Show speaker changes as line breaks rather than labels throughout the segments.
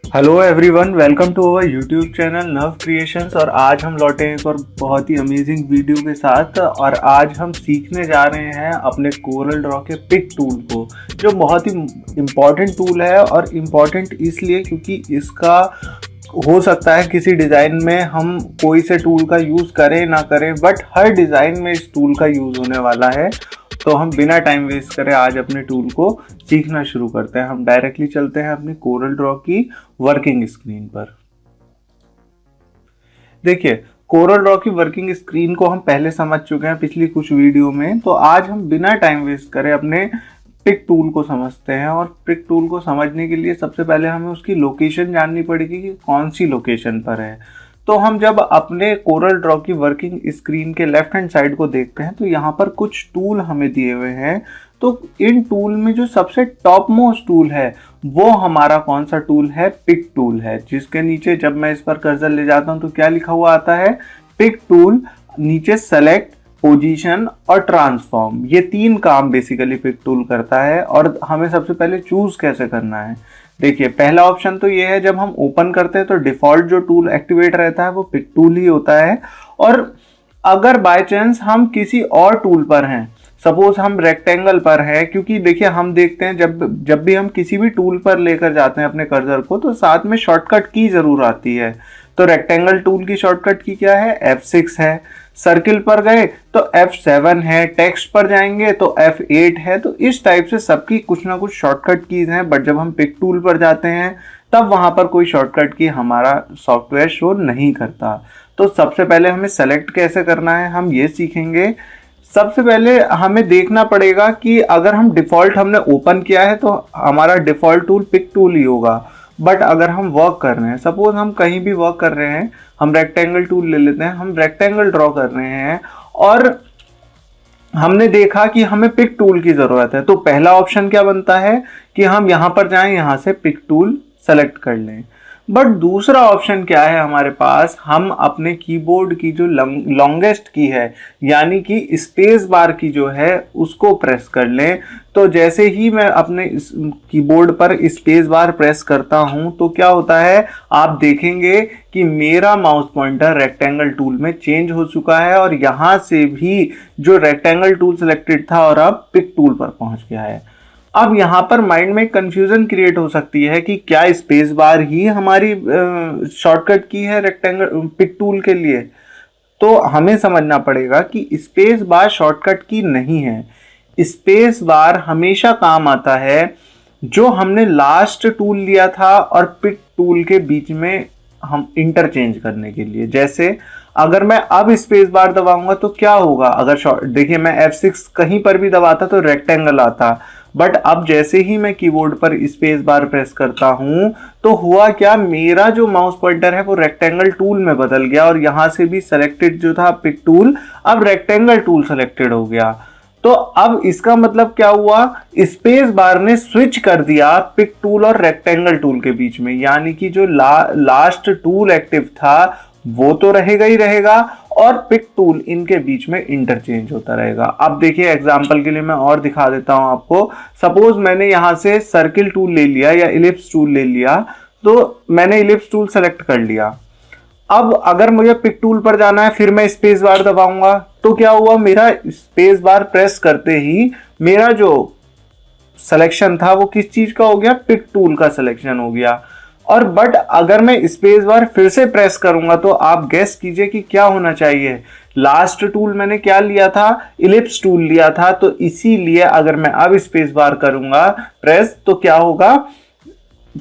Hello everyone, welcome to our YouTube channel Nav creations. और आज हम लौटे हैं एक और बहुत ही अमेजिंग वीडियो के साथ। और आज हम सीखने जा रहे हैं अपने कोरल ड्रॉ के पिक टूल को, जो बहुत ही इम्पॉर्टेंट टूल है। और इम्पॉर्टेंट इसलिए क्योंकि इसका हो सकता है किसी डिज़ाइन में हम कोई से टूल का यूज़ करें ना करें, बट हर डिज़ाइन में इस टूल का यूज़ होने वाला है। तो हम बिना टाइम वेस्ट करे आज अपने टूल को सीखना शुरू करते हैं। हम डायरेक्टली चलते हैं अपनी कोरल ड्रॉ की वर्किंग स्क्रीन पर। देखिए, कोरल ड्रॉ की वर्किंग स्क्रीन को हम पहले समझ चुके हैं पिछली कुछ वीडियो में। तो आज हम बिना टाइम वेस्ट करे अपने पिक टूल को समझते हैं। और पिक टूल को समझने के लिए सबसे पहले हमें उसकी लोकेशन जाननी पड़ेगी कि कौन सी लोकेशन पर है। तो हम जब अपने कोरल ड्रॉ की वर्किंग स्क्रीन के लेफ्ट हैंड साइड को देखते हैं तो यहाँ पर कुछ टूल हमें दिए हुए हैं। तो इन टूल में जो सबसे टॉप मोस्ट टूल है वो हमारा कौन सा टूल है? पिक टूल है, जिसके नीचे जब मैं इस पर कर्सर ले जाता हूँ तो क्या लिखा हुआ आता है? Pick tool. नीचे सेलेक्ट, पोजीशन और ट्रांसफॉर्म, ये तीन काम बेसिकली पिक टूल करता है। और हमें सबसे पहले चूज कैसे करना है। देखिए, पहला ऑप्शन तो ये है, जब हम ओपन करते हैं तो डिफॉल्ट जो टूल एक्टिवेट रहता है वो पिक टूल ही होता है। और अगर बाय चांस हम किसी और टूल पर हैं, सपोज हम रेक्टेंगल पर है, क्योंकि देखिए हम देखते हैं जब भी हम किसी भी टूल पर लेकर जाते हैं अपने कर्सर को तो साथ में शॉर्टकट की जरूर आती है। तो रेक्टेंगल टूल की शॉर्टकट की क्या है? F6 है। सर्किल पर गए तो F7 है। टेक्स्ट पर जाएंगे तो F8 है। तो इस टाइप से सबकी कुछ ना कुछ शॉर्टकट कीज हैं। बट जब हम पिक टूल पर जाते हैं तब वहां पर कोई शॉर्टकट की हमारा सॉफ्टवेयर शो नहीं करता। तो सबसे पहले हमें सेलेक्ट कैसे करना है हम ये सीखेंगे। सबसे पहले हमें देखना पड़ेगा कि अगर हम डिफॉल्ट हमने ओपन किया है तो हमारा डिफॉल्ट टूल पिक टूल ही होगा। बट अगर हम वर्क कर रहे हैं, सपोज हम कहीं भी वर्क कर रहे हैं, हम रेक्टेंगल टूल ले लेते हैं, हम रेक्टेंगल ड्रॉ कर रहे हैं और हमने देखा कि हमें पिक टूल की जरूरत है, तो पहला ऑप्शन क्या बनता है कि हम यहां पर जाएं, यहां से पिक टूल सेलेक्ट कर लें। बट दूसरा ऑप्शन क्या है हमारे पास? हम अपने कीबोर्ड की जो लॉन्गेस्ट की है, यानी कि स्पेस बार की जो है, उसको प्रेस कर लें। तो जैसे ही मैं अपने कीबोर्ड पर स्पेस बार प्रेस करता हूं तो क्या होता है, आप देखेंगे कि मेरा माउस पॉइंटर रेक्टेंगल टूल में चेंज हो चुका है और यहां से भी जो रेक्टेंगल टूल सिलेक्टेड था और अब पिक टूल पर पहुंच गया है। अब यहाँ पर माइंड में कंफ्यूजन क्रिएट हो सकती है कि क्या स्पेस बार ही हमारी शॉर्टकट की है रेक्टेंगल पिक टूल के लिए। तो हमें समझना पड़ेगा कि स्पेस बार शॉर्टकट की नहीं है। स्पेस बार हमेशा काम आता है जो हमने लास्ट टूल लिया था और पिक टूल के बीच में हम इंटरचेंज करने के लिए। जैसे अगर मैं अब स्पेस बार दबाऊंगा तो क्या होगा? अगर देखिए मैं F6 कहीं पर भी दबाता तो रेक्टेंगल आता, बट अब जैसे ही मैं कीबोर्ड पर स्पेस बार प्रेस करता हूं तो हुआ क्या, मेरा जो माउस पॉइंटर है वो रेक्टेंगल टूल में बदल गया और यहां से भी सेलेक्टेड जो था पिक टूल अब रेक्टेंगल टूल सेलेक्टेड हो गया। तो अब इसका मतलब क्या हुआ, स्पेस बार ने स्विच कर दिया पिक टूल और रेक्टेंगल टूल के बीच में, यानी कि जो लास्ट टूल एक्टिव था वो तो रहेगा ही रहेगा और पिक टूल इनके बीच में इंटरचेंज होता रहेगा। अब देखिए एग्जांपल के लिए मैं और दिखा देता हूं आपको। सपोज मैंने यहां से सर्किल टूल ले लिया या इलिप्स टूल ले लिया, तो मैंने इलिप्स टूल सेलेक्ट कर लिया। अब अगर मुझे पिक टूल पर जाना है फिर मैं स्पेस बार दबाऊंगा तो क्या हुआ, मेरा स्पेस बार प्रेस करते ही मेरा जो सिलेक्शन था वो किस चीज का हो गया? पिक टूल का सिलेक्शन हो गया। और बट अगर मैं स्पेस बार फिर से प्रेस करूंगा तो आप गेस कीजिए कि क्या होना चाहिए। लास्ट टूल मैंने क्या लिया था? इलिप्स टूल लिया था। तो इसीलिए अगर मैं अब स्पेस बार करूंगा प्रेस तो क्या होगा,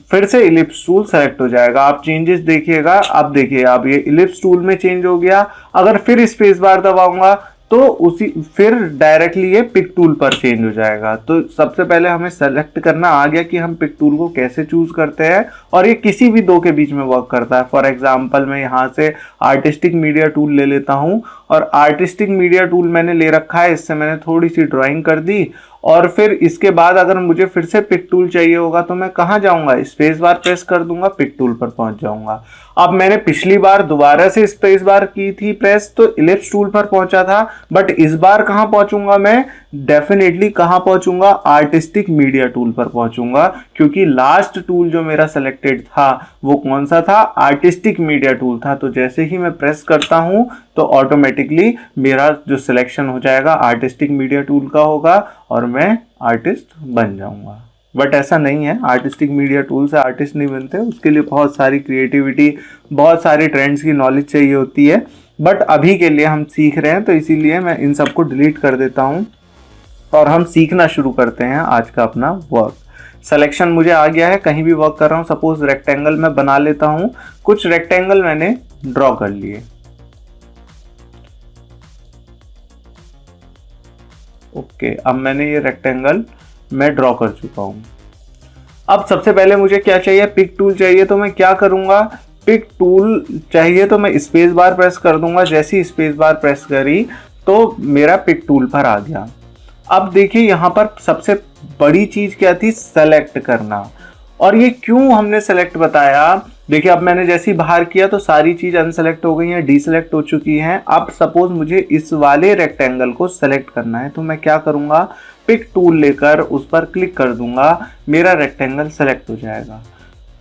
फिर से इलिप्स टूल सेलेक्ट हो जाएगा। आप चेंजेस देखिएगा, अब देखिए अब ये इलिप्स टूल में चेंज हो गया। अगर फिर स्पेस बार दबाऊंगा तो उसी फिर डायरेक्टली ये पिक टूल पर चेंज हो जाएगा। तो सबसे पहले हमें सेलेक्ट करना आ गया कि हम पिक टूल को कैसे चूज करते हैं और ये किसी भी दो के बीच में वर्क करता है। फॉर एग्जांपल मैं यहाँ से आर्टिस्टिक मीडिया टूल ले लेता हूँ और आर्टिस्टिक मीडिया टूल मैंने ले रखा है, इससे मैंने थोड़ी सी ड्राइंग कर दी। और फिर इसके बाद अगर मुझे फिर से पिक टूल चाहिए होगा तो मैं कहाँ जाऊंगा? स्पेस बार प्रेस कर दूंगा, पिक टूल पर पहुंच जाऊंगा। अब मैंने पिछली बार दोबारा से स्पेस बार की थी प्रेस तो इलिप्स टूल पर पहुंचा था, बट इस बार कहाँ पहुंचूंगा मैं? डेफिनेटली कहाँ पहुंचूंगा, आर्टिस्टिक मीडिया टूल पर पहुंचूंगा, क्योंकि लास्ट टूल जो मेरा सेलेक्टेड था वो कौन सा था, आर्टिस्टिक मीडिया टूल था। तो जैसे ही मैं प्रेस करता हूं तो ऑटोमेटिकली मेरा जो सिलेक्शन हो जाएगा आर्टिस्टिक मीडिया टूल का होगा और मैं आर्टिस्ट बन जाऊंगा। बट ऐसा नहीं है, आर्टिस्टिक मीडिया टूल से आर्टिस्ट नहीं बनते, उसके लिए बहुत सारी क्रिएटिविटी, बहुत सारे ट्रेंड्स की नॉलेज चाहिए होती है। बट अभी के लिए हम सीख रहे हैं तो इसीलिए मैं इन सबको डिलीट कर देता हूं और हम सीखना शुरू करते हैं आज का अपना वर्क। सिलेक्शन मुझे आ गया है, कहीं भी वर्क कर रहा हूं, सपोज रेक्टेंगल मैं बना लेता हूं, कुछ रेक्टेंगल मैंने ड्रॉ कर लिए। ओके, अब मैंने ये रेक्टेंगल मैं ड्रॉ कर चुका हूं। अब सबसे पहले मुझे क्या चाहिए, पिक टूल चाहिए। तो मैं क्या करूंगा, पिक टूल चाहिए तो मैं स्पेस बार प्रेस कर दूंगा। जैसे ही स्पेस बार प्रेस करी तो मेरा पिक टूल पर आ गया। अब देखिए यहाँ पर सबसे बड़ी चीज क्या थी, सेलेक्ट करना। और ये क्यों हमने सेलेक्ट बताया, देखिए अब मैंने जैसे ही बाहर किया तो सारी चीज अनसेलेक्ट हो गई हैं, डीसेलेक्ट हो चुकी हैं। अब सपोज मुझे इस वाले रेक्टेंगल को सेलेक्ट करना है तो मैं क्या करूंगा, पिक टूल लेकर उस पर क्लिक कर दूंगा, मेरा रेक्टेंगल सेलेक्ट हो जाएगा।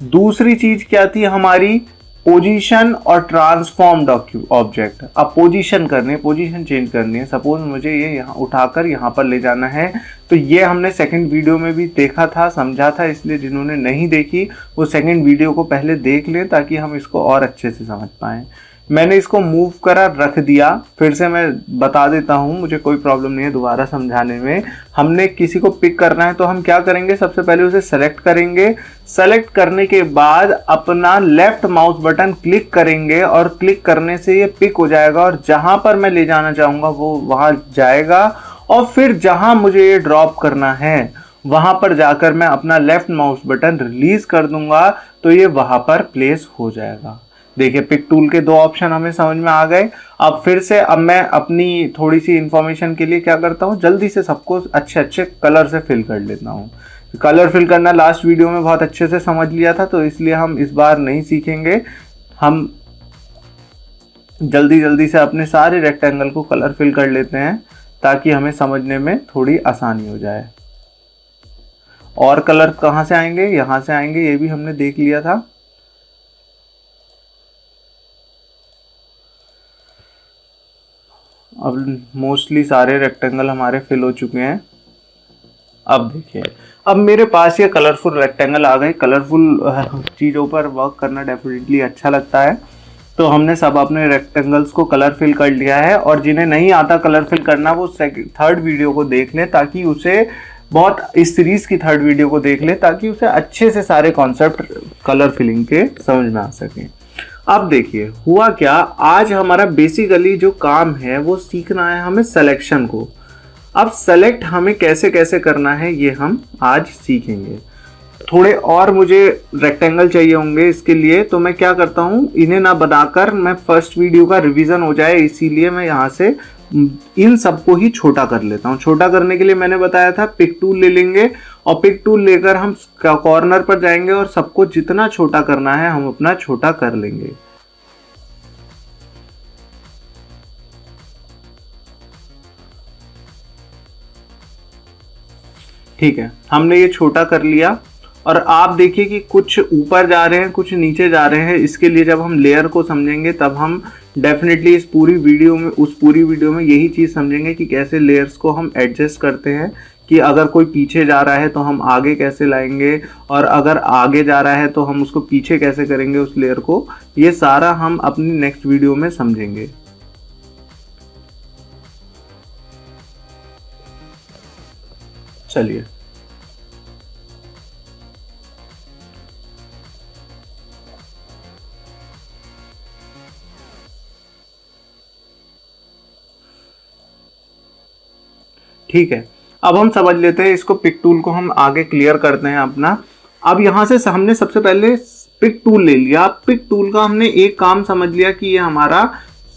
दूसरी चीज क्या थी हमारी, पोजीशन और ट्रांसफॉर्म ऑब्जेक्ट। अब पोजीशन करनी है, पोजीशन चेंज करनी है। सपोज मुझे ये यहाँ उठाकर यहाँ पर ले जाना है, तो ये हमने सेकंड वीडियो में भी देखा था, समझा था, इसलिए जिन्होंने नहीं देखी वो सेकंड वीडियो को पहले देख लें ताकि हम इसको और अच्छे से समझ पाएं। मैंने इसको मूव करा, रख दिया। फिर से मैं बता देता हूँ, मुझे कोई प्रॉब्लम नहीं है दोबारा समझाने में। हमने किसी को पिक करना है तो हम क्या करेंगे, सबसे पहले उसे सेलेक्ट करेंगे। सेलेक्ट करने के बाद अपना लेफ्ट माउस बटन क्लिक करेंगे और क्लिक करने से ये पिक हो जाएगा और जहां पर मैं ले जाना चाहूंगा वो वहां जाएगा। और फिर जहां मुझे ये ड्रॉप करना है वहां पर जाकर मैं अपना लेफ्ट माउस बटन रिलीज कर दूंगा तो ये वहां पर प्लेस हो जाएगा। देखिए पिक टूल के दो ऑप्शन हमें समझ में आ गए। अब फिर से अब मैं अपनी थोड़ी सी इंफॉर्मेशन के लिए क्या करता हूँ, जल्दी से सबको अच्छे अच्छे कलर से फिल कर लेता हूँ। कलर फिल करना लास्ट वीडियो में बहुत अच्छे से समझ लिया था तो इसलिए हम इस बार नहीं सीखेंगे। हम जल्दी जल्दी से अपने सारे रेक्टेंगल को कलर फिल कर लेते हैं ताकि हमें समझने में थोड़ी आसानी हो जाए। और कलर कहाँ से आएंगे, यहाँ से आएंगे, ये भी हमने देख लिया था। अब मोस्टली सारे रेक्टेंगल हमारे फिल हो चुके हैं। अब देखिए, अब मेरे पास ये कलरफुल रेक्टेंगल आ गए। कलरफुल चीज़ों पर वर्क करना डेफिनेटली अच्छा लगता है। तो हमने सब अपने रेक्टेंगल्स को कलर फिल कर लिया है। और जिन्हें नहीं आता कलर फिल करना वो थर्ड वीडियो को देख लें ताकि उसे इस सीरीज की थर्ड वीडियो को देख ले ताकि उसे अच्छे से सारे कॉन्सेप्ट कलर फिलिंग के समझ में आ सके। अब देखिए हुआ क्या, आज हमारा बेसिकली जो काम है वो सीखना है हमें सिलेक्शन को। अब सेलेक्ट हमें कैसे कैसे करना है ये हम आज सीखेंगे। थोड़े और मुझे रेक्टेंगल चाहिए होंगे इसके लिए, तो मैं क्या करता हूँ, इन्हें ना बनाकर मैं फर्स्ट वीडियो का रिवीजन हो जाए इसीलिए मैं यहाँ से इन सबको ही छोटा कर लेता हूँ। छोटा करने के लिए मैंने बताया था पिक टूल ले लेंगे और पिक टूल लेकर हम कॉर्नर पर जाएंगे और सबको जितना छोटा करना है हम अपना छोटा कर लेंगे। ठीक है, हमने ये छोटा कर लिया और आप देखिए कि कुछ ऊपर जा रहे हैं कुछ नीचे जा रहे हैं। इसके लिए जब हम लेयर को समझेंगे तब हम डेफिनेटली उस पूरी वीडियो में यही चीज़ समझेंगे कि कैसे लेयर्स को हम एडजस्ट करते हैं, कि अगर कोई पीछे जा रहा है तो हम आगे कैसे लाएंगे और अगर आगे जा रहा है तो हम उसको पीछे कैसे करेंगे उस लेयर को। ये सारा हम अपनी नेक्स्ट वीडियो में समझेंगे। चलिए ठीक है, अब हम समझ लेते हैं इसको। पिक टूल को हम आगे क्लियर करते हैं अपना। अब यहां से हमने सबसे पहले पिक टूल ले लिया। पिक टूल का हमने एक काम समझ लिया कि ये हमारा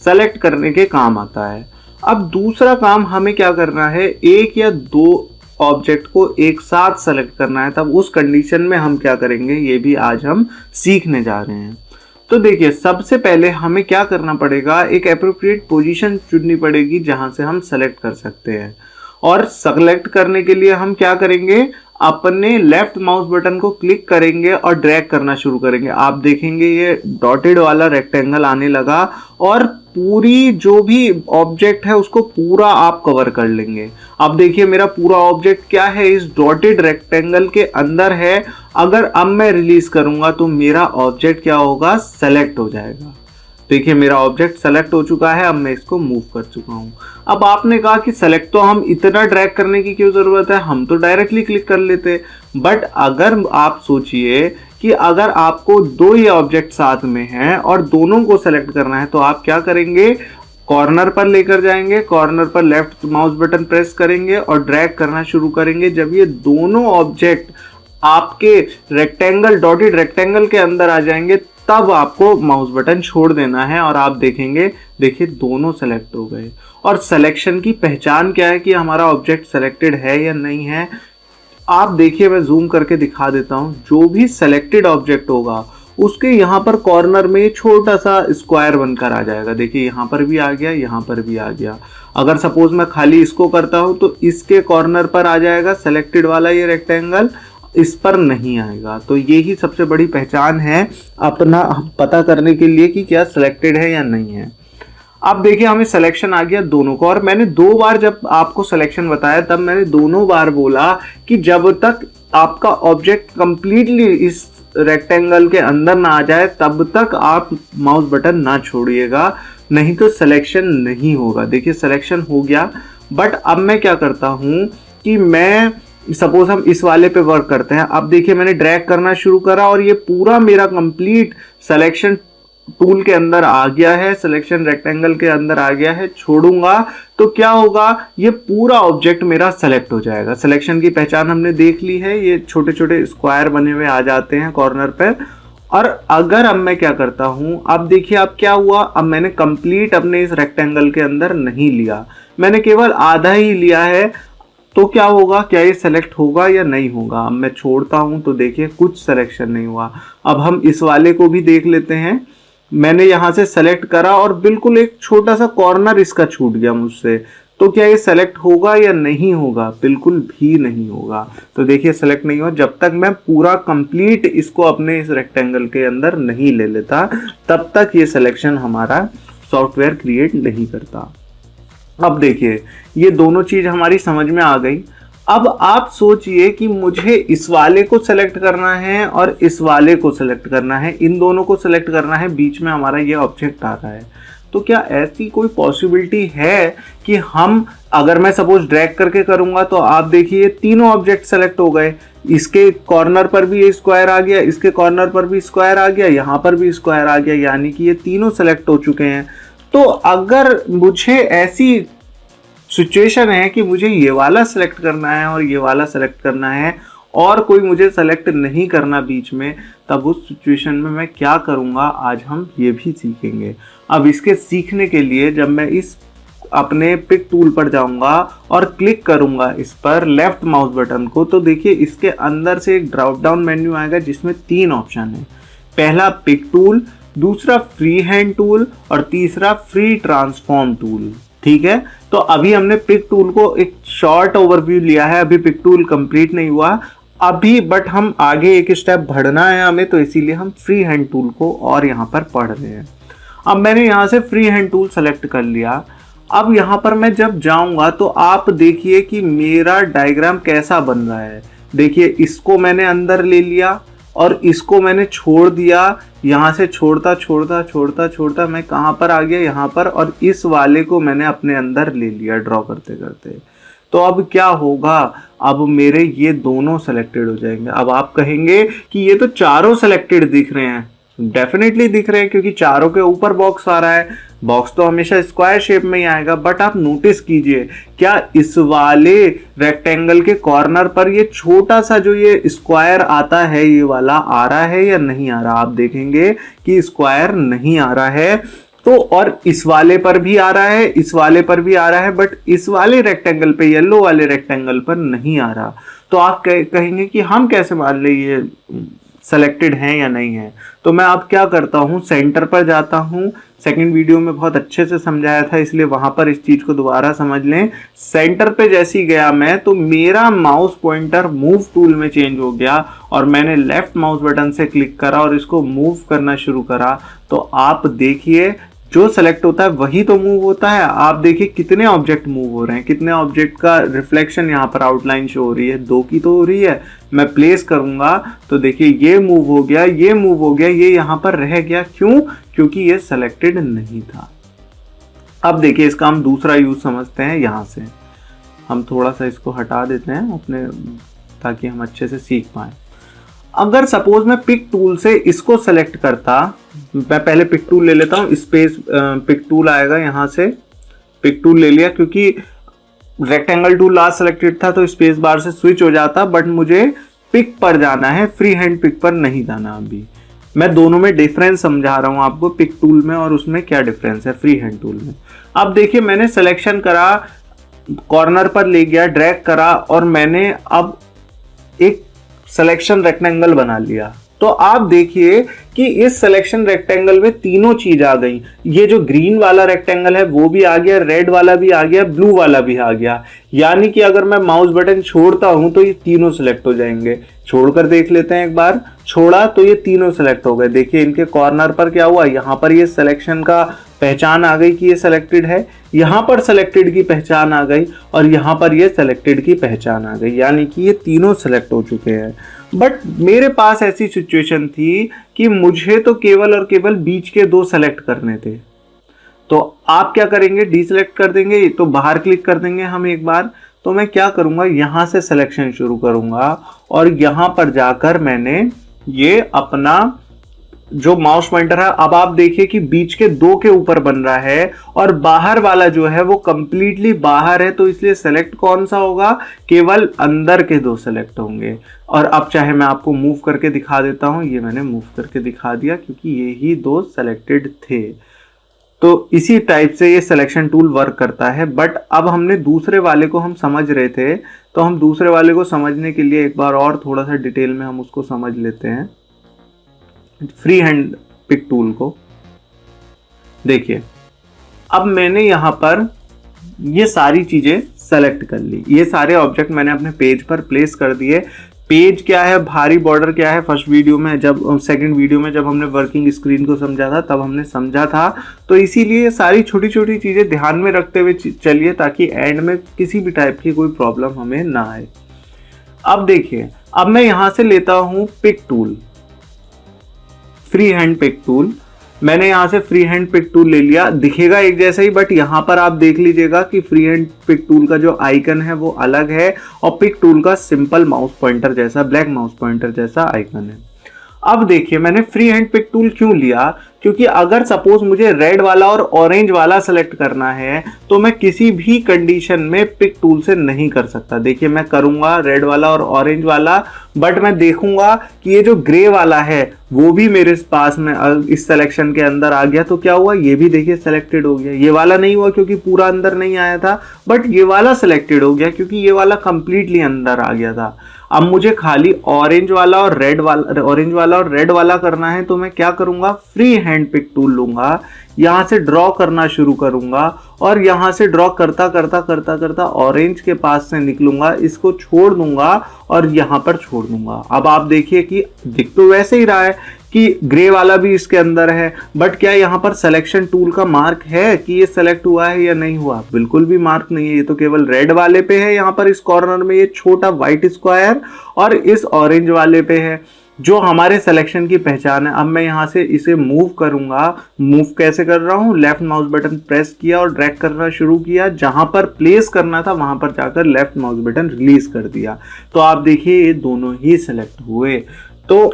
सेलेक्ट करने के काम आता है। अब दूसरा काम हमें क्या करना है, एक या दो ऑब्जेक्ट को एक साथ सेलेक्ट करना है। तब उस कंडीशन में हम क्या करेंगे ये भी आज हम सीखने जा रहे हैं। तो देखिए सबसे पहले हमें क्या करना पड़ेगा, एक एप्रोप्रिएट पोजीशन चुननी पड़ेगी जहां से हम सेलेक्ट कर सकते हैं। और सेलेक्ट करने के लिए हम क्या करेंगे, अपने लेफ्ट माउस बटन को क्लिक करेंगे और ड्रैग करना शुरू करेंगे। आप देखेंगे ये डॉटेड वाला रेक्टेंगल आने लगा और पूरी जो भी ऑब्जेक्ट है उसको पूरा आप कवर कर लेंगे। अब देखिए मेरा पूरा ऑब्जेक्ट क्या है, इस डॉटेड रेक्टेंगल के अंदर है। अगर अब मैं रिलीज करूंगा तो मेरा ऑब्जेक्ट क्या होगा, सेलेक्ट हो जाएगा। देखिए मेरा ऑब्जेक्ट सेलेक्ट हो चुका है, अब मैं इसको मूव कर चुका हूं। अब आपने कहा कि सेलेक्ट तो हम इतना ड्रैग करने की क्यों जरूरत है, हम तो डायरेक्टली क्लिक कर लेते। बट अगर आप सोचिए कि अगर आपको दो ही ऑब्जेक्ट साथ में हैं और दोनों को सेलेक्ट करना है तो आप क्या करेंगे, कॉर्नर पर लेकर जाएंगे, कॉर्नर पर लेफ्ट माउस बटन प्रेस करेंगे और ड्रैग करना शुरू करेंगे। जब ये दोनों ऑब्जेक्ट आपके रेक्टेंगल, डॉटेड रेक्टेंगल के अंदर आ जाएंगे तब आपको माउस बटन छोड़ देना है और आप देखेंगे, देखिए दोनों सेलेक्ट हो गए। और सिलेक्शन की पहचान क्या है कि हमारा ऑब्जेक्ट सेलेक्टेड है या नहीं है, आप देखिए मैं जूम करके दिखा देता हूं। जो भी सेलेक्टेड ऑब्जेक्ट होगा उसके यहाँ पर कॉर्नर में छोटा सा स्क्वायर बनकर आ जाएगा। देखिए यहाँ पर भी आ गया, यहाँ पर भी आ गया। अगर सपोज मैं खाली इसको करता हूं तो इसके कॉर्नर पर आ जाएगा सेलेक्टेड वाला ये रेक्टेंगल, इस पर नहीं आएगा। तो ये ही सबसे बड़ी पहचान है अपना पता करने के लिए कि क्या सिलेक्टेड है या नहीं है। अब देखिए हमें सिलेक्शन आ गया दोनों को, और मैंने 2 बार जब आपको सिलेक्शन बताया तब मैंने दोनों बार बोला कि जब तक आपका ऑब्जेक्ट कंप्लीटली इस रेक्टेंगल के अंदर ना आ जाए तब तक आप माउस बटन ना छोड़िएगा, नहीं तो सिलेक्शन नहीं होगा। देखिए सिलेक्शन हो गया, बट अब मैं क्या करता हूं कि मैं सपोज हम इस वाले पे वर्क करते हैं। अब देखिए मैंने ड्रैग करना शुरू करा और ये पूरा मेरा कंप्लीट सिलेक्शन टूल के अंदर आ गया है, सिलेक्शन रेक्टेंगल के अंदर आ गया है। छोड़ूंगा तो क्या होगा, ये पूरा ऑब्जेक्ट मेरा सेलेक्ट हो जाएगा। सिलेक्शन की पहचान हमने देख ली है, ये छोटे छोटे स्क्वायर बने हुए आ जाते हैं कॉर्नर पर। और अगर अब मैं क्या करता हूं, अब देखिए अब क्या हुआ, अब मैंने कंप्लीट अपने इस रेक्टेंगल के अंदर नहीं लिया, मैंने केवल आधा ही लिया है। तो क्या होगा, क्या ये सेलेक्ट होगा या नहीं होगा। अब मैं छोड़ता हूं तो देखिए कुछ सिलेक्शन नहीं हुआ। अब हम इस वाले को भी देख लेते हैं। मैंने यहां से सेलेक्ट करा और बिल्कुल एक छोटा सा कॉर्नर इसका छूट गया मुझसे, तो क्या ये सेलेक्ट होगा या नहीं होगा, बिल्कुल भी नहीं होगा। तो देखिए सेलेक्ट नहीं हुआ, जब तक मैं पूरा कंप्लीट इसको अपने इस रेक्टेंगल के अंदर नहीं ले लेता तब तक ये सिलेक्शन हमारा सॉफ्टवेयर क्रिएट नहीं करता। अब देखिए ये दोनों चीज हमारी समझ में आ गई। अब आप सोचिए कि मुझे इस वाले को सेलेक्ट करना है और इस वाले को सेलेक्ट करना है, इन दोनों को सेलेक्ट करना है, बीच में हमारा ये ऑब्जेक्ट आ रहा है। तो क्या ऐसी कोई पॉसिबिलिटी है कि हम, अगर मैं सपोज ड्रैग करके करूंगा तो आप देखिए तीनों ऑब्जेक्ट सेलेक्ट हो गए, इसके कॉर्नर पर भी ये स्क्वायर आ गया, इसके कॉर्नर पर भी स्क्वायर आ गया, यहाँ पर भी स्क्वायर आ गया, यानी कि ये तीनों सेलेक्ट हो चुके हैं। तो अगर मुझे ऐसी सिचुएशन है कि मुझे ये वाला सेलेक्ट करना है और ये वाला सेलेक्ट करना है और कोई मुझे सेलेक्ट नहीं करना बीच में, तब उस सिचुएशन में मैं क्या करूँगा, आज हम ये भी सीखेंगे। अब इसके सीखने के लिए जब मैं इस अपने पिक टूल पर जाऊंगा और क्लिक करूंगा इस पर लेफ्ट माउस बटन को, तो देखिए इसके अंदर से एक ड्रॉप डाउन मेन्यू आएगा जिसमें 3 ऑप्शन है। पहला पिक टूल, दूसरा फ्री हैंड टूल और तीसरा फ्री ट्रांसफॉर्म टूल। ठीक है, तो अभी हमने पिक टूल को एक शॉर्ट ओवरव्यू लिया है, अभी पिक टूल कंप्लीट नहीं हुआ अभी, बट हम आगे एक स्टेप बढ़ना है हमें, तो इसीलिए हम फ्री हैंड टूल को और यहाँ पर पढ़ रहे हैं। अब मैंने यहाँ से फ्री हैंड टूल सेलेक्ट कर लिया। अब यहाँ पर मैं जब जाऊंगा तो आप देखिए कि मेरा डायग्राम कैसा बन रहा है। देखिए इसको मैंने अंदर ले लिया और इसको मैंने छोड़ दिया, यहाँ से छोड़ता छोड़ता छोड़ता छोड़ता मैं कहाँ पर आ गया, यहाँ पर, और इस वाले को मैंने अपने अंदर ले लिया ड्रॉ करते करते। तो अब क्या होगा, अब मेरे ये दोनों सेलेक्टेड हो जाएंगे। अब आप कहेंगे कि ये तो चारों सेलेक्टेड दिख रहे हैं, डेफिनेटली दिख रहे हैं क्योंकि चारों के ऊपर बॉक्स आ रहा है। बॉक्स तो हमेशा स्क्वायर शेप में ही आएगा, बट आप नोटिस कीजिए क्या इस वाले रेक्टेंगल के कॉर्नर पर ये छोटा सा जो ये स्क्वायर आता है ये वाला आ रहा है या नहीं आ रहा। आप देखेंगे कि स्क्वायर नहीं आ रहा है, तो और इस वाले पर भी आ रहा है, इस वाले पर भी आ रहा है, बट इस वाले रेक्टेंगल पे, येलो वाले रेक्टेंगल पर नहीं आ रहा। तो आप कहेंगे कि हम कैसे मान ले ये सेलेक्टेड हैं या नहीं है। तो मैं अब क्या करता हूँ, सेंटर पर जाता हूँ। सेकंड वीडियो में बहुत अच्छे से समझाया था, इसलिए वहां पर इस चीज को दोबारा समझ लें। सेंटर पे जैसे ही गया मैं, तो मेरा माउस पॉइंटर मूव टूल में चेंज हो गया और मैंने लेफ्ट माउस बटन से क्लिक करा और इसको मूव करना शुरू करा। तो आप देखिए जो सेलेक्ट होता है वही तो मूव होता है। आप देखिए कितने ऑब्जेक्ट मूव हो रहे हैं, कितने ऑब्जेक्ट का रिफ्लेक्शन यहाँ पर आउटलाइन शो हो रही है, 2 की तो हो रही है। मैं प्लेस करूंगा तो देखिए ये मूव हो गया, ये मूव हो गया, ये यहाँ पर रह गया। क्यों? क्योंकि ये सेलेक्टेड नहीं था। अब देखिए इसका हम दूसरा यूज समझते हैं। यहाँ से हम थोड़ा सा इसको हटा देते हैं अपने, ताकि हम अच्छे से सीख पाए। अगर सपोज मैं पिक टूल से इसको सेलेक्ट करता, मैं पहले पिक टूल ले लेता हूँ, स्पेस पिक टूल आएगा, यहाँ से पिक टूल ले लिया। क्योंकि रेक्टेंगल टूल लास्ट सेलेक्टेड था तो स्पेस बार से स्विच हो जाता, बट मुझे पिक पर जाना है, फ्री हैंड पिक पर नहीं जाना। अभी मैं दोनों में डिफरेंस समझा रहा हूँ आपको, पिक टूल में और उसमें क्या डिफरेंस है फ्री हैंड टूल में। अब देखिए मैंने सिलेक्शन करा, कॉर्नर पर ले गया, ड्रैग करा और मैंने अब एक सिलेक्शन रेक्टेंगल बना लिया। तो आप देखिए कि इस सिलेक्शन रेक्टेंगल में तीनों चीज आ गई। ये जो ग्रीन वाला रेक्टेंगल है वो भी आ गया, रेड वाला भी आ गया, ब्लू वाला भी आ गया। यानी कि अगर मैं माउस बटन छोड़ता हूं तो ये तीनों सिलेक्ट हो जाएंगे। छोड़कर देख लेते हैं एक बार। छोड़ा तो ये तीनों सिलेक्ट हो गए। देखिए इनके कॉर्नर पर क्या हुआ, यहां पर ये सिलेक्शन का पहचान आ गई कि ये सिलेक्टेड है, यहां पर सिलेक्टेड की पहचान आ गई और यहां पर ये सिलेक्टेड की पहचान आ गई। यानी कि ये तीनों सिलेक्ट हो चुके हैं। बट मेरे पास ऐसी सिचुएशन थी कि मुझे तो केवल और केवल बीच के 2 सेलेक्ट करने थे। तो आप क्या करेंगे, डीसेलेक्ट कर देंगे, तो बाहर क्लिक कर देंगे हम एक बार। तो मैं क्या करूंगा, यहां से सिलेक्शन शुरू करूंगा और यहां पर जाकर मैंने ये अपना जो माउस पॉइंटर है, अब आप देखिए कि बीच के 2 के ऊपर बन रहा है और बाहर वाला जो है वो कंप्लीटली बाहर है। तो इसलिए सेलेक्ट कौन सा होगा, केवल अंदर के 2 सेलेक्ट होंगे। और अब चाहे मैं आपको मूव करके दिखा देता हूं, ये मैंने मूव करके दिखा दिया क्योंकि ये ही 2 सेलेक्टेड थे। तो इसी टाइप से ये सिलेक्शन टूल वर्क करता है। बट अब हमने दूसरे वाले को हम समझ रहे थे, तो हम दूसरे वाले को समझने के लिए एक बार और थोड़ा सा डिटेल में हम उसको समझ लेते हैं। फ्री हैंड पिक टूल को देखिए, अब मैंने यहां पर ये सारी चीजें सेलेक्ट कर ली, ये सारे ऑब्जेक्ट मैंने अपने पेज पर प्लेस कर दिए। पेज क्या है, भारी बॉर्डर क्या है, फर्स्ट वीडियो में जब सेकंड वीडियो में जब हमने वर्किंग स्क्रीन को समझा था तब हमने समझा था। तो इसीलिए सारी छोटी छोटी चीजें ध्यान में रखते हुए चलिए, ताकि एंड में किसी भी टाइप की कोई प्रॉब्लम हमें ना आए। अब देखिए, अब मैं यहां से लेता हूं pick tool, free hand pick tool. मैंने यहां से फ्री हैंड पिक टूल ले लिया, दिखेगा एक जैसा ही, बट यहां पर आप देख लीजिएगा कि फ्री हैंड पिक टूल का जो आइकन है वो अलग है और पिक टूल का सिंपल माउस पॉइंटर जैसा, ब्लैक माउस पॉइंटर जैसा आइकन है। अब देखिए मैंने फ्री हैंड पिक टूल क्यों लिया, क्योंकि अगर सपोज मुझे रेड वाला और ऑरेंज वाला सेलेक्ट करना है तो मैं किसी भी कंडीशन में पिक टूल से नहीं कर सकता। देखिए मैं करूंगा रेड वाला और ऑरेंज वाला, बट मैं देखूंगा कि ये जो ग्रे वाला है वो भी मेरे पास में इस सिलेक्शन के अंदर आ गया। तो क्या हुआ, ये भी देखिए सिलेक्टेड हो गया। ये वाला नहीं हुआ क्योंकि पूरा अंदर नहीं आया था, बट ये वाला सिलेक्टेड हो गया क्योंकि ये वाला कंप्लीटली अंदर आ गया था। अब मुझे खाली ऑरेंज वाला और रेड वाला करना है, तो मैं क्या करूंगा, फ्री हैंड पिक टूल लूंगा, यहां से ड्रॉ करना शुरू करूंगा और यहां से ड्रॉ करता करता करता करता ऑरेंज के पास से निकलूंगा, इसको छोड़ दूंगा और यहां पर छोड़ दूंगा। अब आप देखिए कि दिख तो वैसे ही रहा है कि ग्रे वाला भी इसके अंदर है, बट क्या यहाँ पर सिलेक्शन टूल का मार्क है कि ये सेलेक्ट हुआ है या नहीं हुआ? बिल्कुल भी मार्क नहीं है। ये तो केवल रेड वाले पे है, यहाँ पर इस कॉर्नर में ये छोटा व्हाइट स्क्वायर, और इस ऑरेंज वाले पे है जो हमारे सिलेक्शन की पहचान है। अब मैं यहाँ से इसे मूव करूंगा। मूव कैसे कर रहा हूँ, लेफ्ट माउस बटन प्रेस किया और ड्रैग करना शुरू किया, जहां पर प्लेस करना था वहां पर जाकर लेफ्ट माउस बटन रिलीज कर दिया। तो आप देखिए ये दोनों ही सिलेक्ट हुए। तो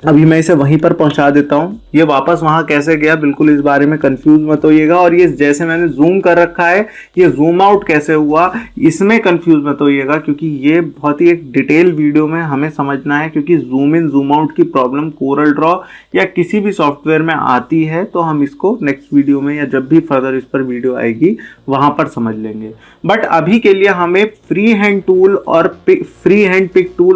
अभी मैं इसे वहीं पर पहुंचा देता हूँ। ये वापस वहां कैसे गया बिल्कुल इस बारे में कंफ्यूज मत होइएगा, और ये जैसे मैंने जूम कर रखा है ये जूम आउट कैसे हुआ इसमें कंफ्यूज मत होइएगा, क्योंकि ये बहुत ही एक डिटेल वीडियो में हमें समझना है। क्योंकि जूम इन जूम आउट की प्रॉब्लम कोरल ड्रॉ या किसी भी सॉफ्टवेयर में आती है, तो हम इसको नेक्स्ट वीडियो में या जब भी फर्दर इस पर वीडियो आएगी वहां पर समझ लेंगे। बट अभी के लिए हमें फ्री हैंड पिक टूल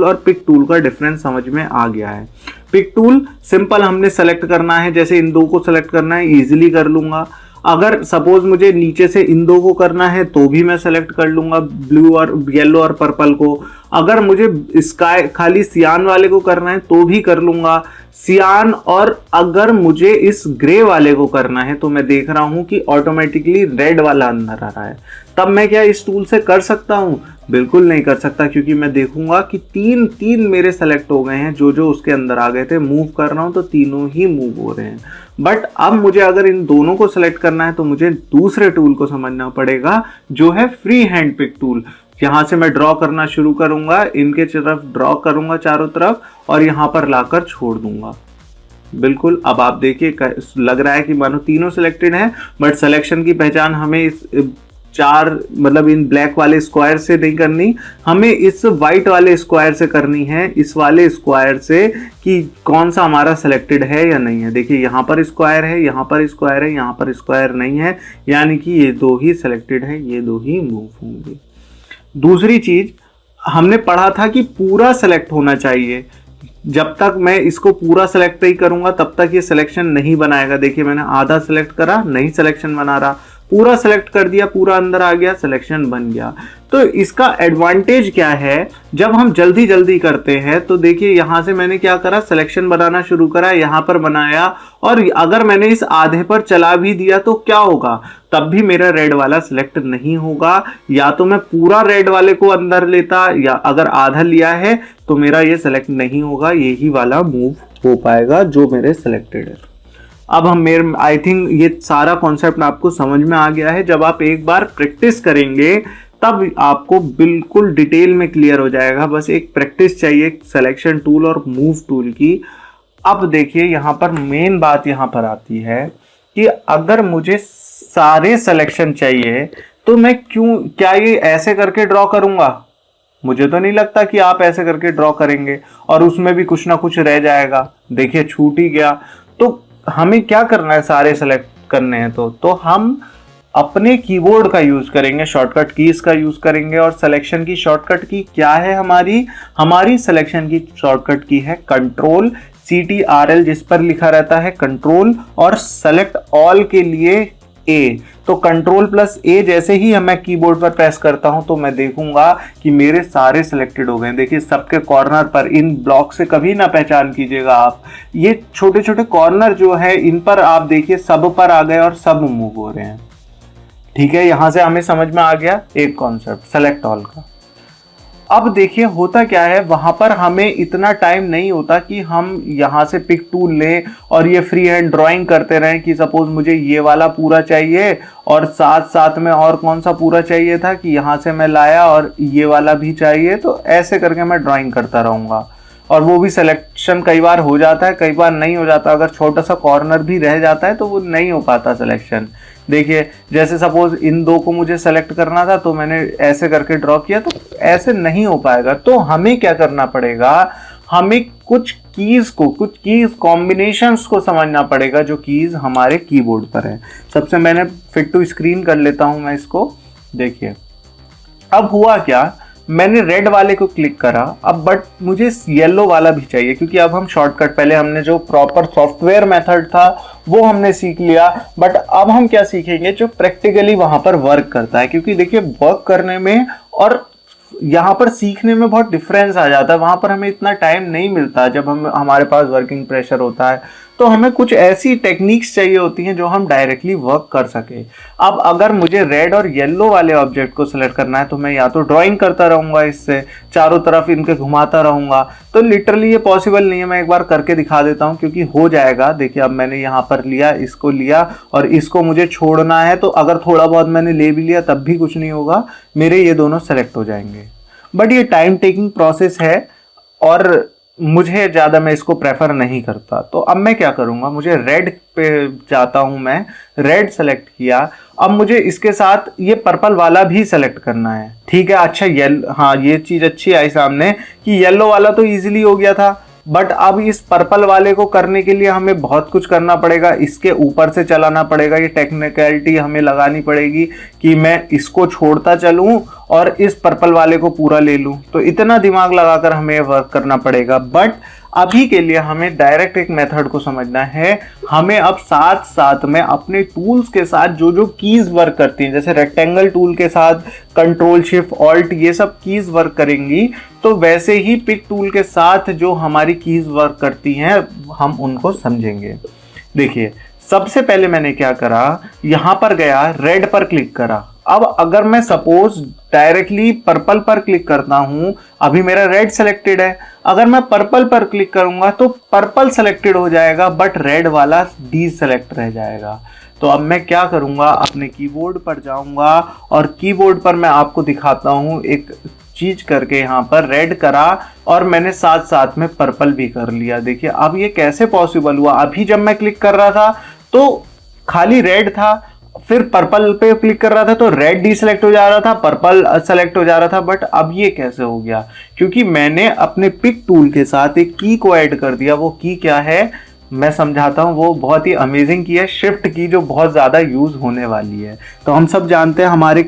और पिक टूल का डिफरेंस समझ में आ गया है। पिक टूल सिंपल हमने सेलेक्ट करना है, जैसे इन दो को सेलेक्ट करना है इजीली कर लूंगा। अगर सपोज मुझे नीचे से इन दो को करना है तो भी मैं सेलेक्ट कर लूंगा, ब्लू और येलो और पर्पल को। अगर मुझे स्काई खाली सियान वाले को करना है तो भी कर लूंगा सियान, और अगर मुझे इस ग्रे वाले को करना है तो मैं देख रहा हूं कि ऑटोमेटिकली रेड वाला अंदर आ रहा है। तब मैं क्या इस टूल से कर सकता हूं? बिल्कुल नहीं कर सकता, क्योंकि मैं देखूंगा कि तीन मेरे सेलेक्ट हो गए हैं, जो उसके अंदर आ गए थे। मूव कर रहा हूं तो तीनों ही मूव हो रहे हैं। बट अब मुझे अगर इन दोनों को सेलेक्ट करना है तो मुझे दूसरे टूल को समझना पड़ेगा, जो है फ्री हैंड पिक टूल। यहां से मैं ड्रॉ करना शुरू करूंगा, इनके तरफ ड्रॉ करूंगा चारों तरफ, और यहां पर लाकर छोड़ दूंगा। बिल्कुल अब आप देखिए लग रहा है कि मानो तीनों सिलेक्टेड हैं, बट सिलेक्शन की पहचान हमें इस चार मतलब इन ब्लैक वाले स्क्वायर से नहीं करनी, हमें इस वाइट वाले स्क्वायर से करनी है, इस वाले स्क्वायर से, कि कौन सा हमारा सिलेक्टेड है या नहीं है। देखिए यहाँ पर स्क्वायर है, यहाँ पर स्क्वायर है, यहाँ पर स्क्वायर नहीं है, यानी कि ये दो ही सिलेक्टेड है, ये दो ही मूव होंगे। दूसरी चीज हमने पढ़ा था कि पूरा सेलेक्ट होना चाहिए। जब तक मैं इसको पूरा सेलेक्ट नहीं करूंगा तब तक ये सिलेक्शन नहीं बनाएगा। देखिए मैंने आधा सेलेक्ट करा, नहीं सिलेक्शन बना रहा, पूरा सेलेक्ट कर दिया, पूरा अंदर आ गया, सिलेक्शन बन गया। तो इसका एडवांटेज क्या है जब हम जल्दी जल्दी करते हैं? तो देखिए यहां से मैंने क्या करा, सिलेक्शन बनाना शुरू करा, यहां पर बनाया, और अगर मैंने इस आधे पर चला भी दिया तो क्या होगा? तब भी मेरा रेड वाला सिलेक्ट नहीं होगा। या तो मैं पूरा रेड वाले को अंदर लेता, या अगर आधा लिया है तो मेरा ये सिलेक्ट नहीं होगा, यही वाला मूव हो पाएगा जो मेरे सिलेक्टेड है। अब हम आई थिंक ये सारा कॉन्सेप्ट आपको समझ में आ गया है। जब आप एक बार प्रैक्टिस करेंगे तब आपको बिल्कुल डिटेल में क्लियर हो जाएगा। बस एक प्रैक्टिस चाहिए सिलेक्शन टूल और मूव टूल की। अब देखिए यहाँ पर मेन बात यहाँ पर आती है कि अगर मुझे सारे सिलेक्शन चाहिए तो मैं क्या ये ऐसे करके ड्रॉ करूंगा? मुझे तो नहीं लगता कि आप ऐसे करके ड्रॉ करेंगे और उसमें भी कुछ ना कुछ रह जाएगा। देखिए छूट ही गया। तो हमें क्या करना है, सारे सेलेक्ट करने हैं तो हम अपने कीबोर्ड का यूज करेंगे, शॉर्टकट कीज का यूज करेंगे। और सिलेक्शन की शॉर्टकट की क्या है? हमारी सिलेक्शन की शॉर्टकट की है कंट्रोल CTRL, जिस पर लिखा रहता है कंट्रोल, और सेलेक्ट ऑल के लिए A। तो कंट्रोल प्लस A जैसे ही मैं कीबोर्ड पर प्रेस करता हूं तो मैं देखूंगा कि मेरे सारे सिलेक्टेड हो गए। देखिए सबके कॉर्नर पर, इन ब्लॉक से कभी ना पहचान कीजिएगा आप, ये छोटे छोटे कॉर्नर जो है इन पर आप देखिए सब पर आ गए और सब मूव हो रहे हैं। ठीक है, यहां से हमें समझ में आ गया एक कॉन्सेप्ट सेलेक्ट ऑल का। अब देखिए होता क्या है, वहां पर हमें इतना टाइम नहीं होता कि हम यहां से पिक टूल लें और ये फ्री हैंड ड्राइंग करते रहें कि सपोज मुझे ये वाला पूरा चाहिए और साथ साथ में और कौन सा पूरा चाहिए था कि यहां से मैं लाया और ये वाला भी चाहिए, तो ऐसे करके मैं ड्राइंग करता रहूंगा। और वो भी सिलेक्शन कई बार हो जाता है, कई बार नहीं हो जाता। अगर छोटा सा कॉर्नर भी रह जाता है तो वो नहीं हो पाता सिलेक्शन। देखिए जैसे सपोज इन दो को मुझे सेलेक्ट करना था तो मैंने ऐसे करके ड्रॉ किया, तो ऐसे नहीं हो पाएगा। तो हमें क्या करना पड़ेगा, हमें कुछ कीज कॉम्बिनेशंस को समझना पड़ेगा, जो कीज हमारे कीबोर्ड पर है। सबसे मैंने फिट टू स्क्रीन कर लेता हूं मैं इसको। देखिए अब हुआ क्या, मैंने रेड वाले को क्लिक करा, अब बट मुझे येलो वाला भी चाहिए, क्योंकि अब हम शॉर्टकट, पहले हमने जो प्रॉपर सॉफ्टवेयर मेथड था वो हमने सीख लिया, बट अब हम क्या सीखेंगे जो प्रैक्टिकली वहां पर वर्क करता है। क्योंकि देखिए वर्क करने में और यहाँ पर सीखने में बहुत डिफरेंस आ जाता है। वहां पर हमें इतना टाइम नहीं मिलता जब हमारे पास वर्किंग प्रेशर होता है, तो हमें कुछ ऐसी टेक्निक्स चाहिए होती हैं जो हम डायरेक्टली वर्क कर सके। अब अगर मुझे रेड और येलो वाले ऑब्जेक्ट को सिलेक्ट करना है तो मैं या तो ड्राइंग करता रहूंगा, इससे चारों तरफ इनके घुमाता रहूंगा, तो लिटरली ये पॉसिबल नहीं है। मैं एक बार करके दिखा देता हूं क्योंकि हो जाएगा। देखिए अब मैंने यहाँ पर लिया, इसको लिया और इसको मुझे छोड़ना है, तो अगर थोड़ा बहुत मैंने ले भी लिया तब भी कुछ नहीं होगा, मेरे ये दोनों सेलेक्ट हो जाएंगे। बट ये टाइम टेकिंग प्रोसेस है और मुझे ज़्यादा, मैं इसको प्रेफर नहीं करता। तो अब मैं क्या करूँगा, मुझे रेड पे जाता हूँ, मैं रेड सेलेक्ट किया। अब मुझे इसके साथ ये पर्पल वाला भी सेलेक्ट करना है, ठीक है। अच्छा येलो, हाँ ये चीज़ अच्छी आई सामने कि येलो वाला तो इजीली हो गया था, बट अब इस पर्पल वाले को करने के लिए हमें बहुत कुछ करना पड़ेगा, इसके ऊपर से चलाना पड़ेगा, ये टेक्निकलिटी हमें लगानी पड़ेगी कि मैं इसको छोड़ता चलूं और इस पर्पल वाले को पूरा ले लूं। तो इतना दिमाग लगाकर हमें वर्क करना पड़ेगा। बट अभी के लिए हमें डायरेक्ट एक मेथड को समझना है। हमें अब साथ साथ में अपने टूल्स के साथ जो जो कीज वर्क करती हैं, जैसे रेक्टेंगल टूल के साथ कंट्रोल शिफ्ट ऑल्ट ये सब कीज वर्क करेंगी, तो वैसे ही पिक टूल के साथ जो हमारी कीज वर्क करती हैं हम उनको समझेंगे। देखिए सबसे पहले मैंने क्या करा, यहां पर गया, रेड पर क्लिक करा। अब अगर मैं सपोज डायरेक्टली पर्पल पर क्लिक करता हूं, अभी मेरा रेड सेलेक्टेड है, अगर मैं पर्पल पर क्लिक करूंगा तो पर्पल सेलेक्टेड हो जाएगा बट रेड वाला डी सेलेक्ट रह जाएगा। तो अब मैं क्या करूंगा, अपने कीबोर्ड पर जाऊंगा और कीबोर्ड पर मैं आपको दिखाता हूं एक चीज करके। यहाँ पर रेड करा और मैंने साथ साथ में पर्पल भी कर लिया। देखिए अब ये कैसे पॉसिबल हुआ, अभी जब मैं क्लिक कर रहा था तो खाली रेड था, फिर पर्पल पे क्लिक कर रहा था तो रेड डी सेलेक्ट हो जा रहा था, पर्पल सेलेक्ट हो जा रहा था। बट अब ये कैसे हो गया, क्योंकि मैंने अपने पिक टूल के साथ एक की को ऐड कर दिया। वो की क्या है मैं समझाता हूँ, वो बहुत ही अमेजिंग की है, शिफ्ट की, जो बहुत ज़्यादा यूज होने वाली है। तो हम सब जानते हैं हमारे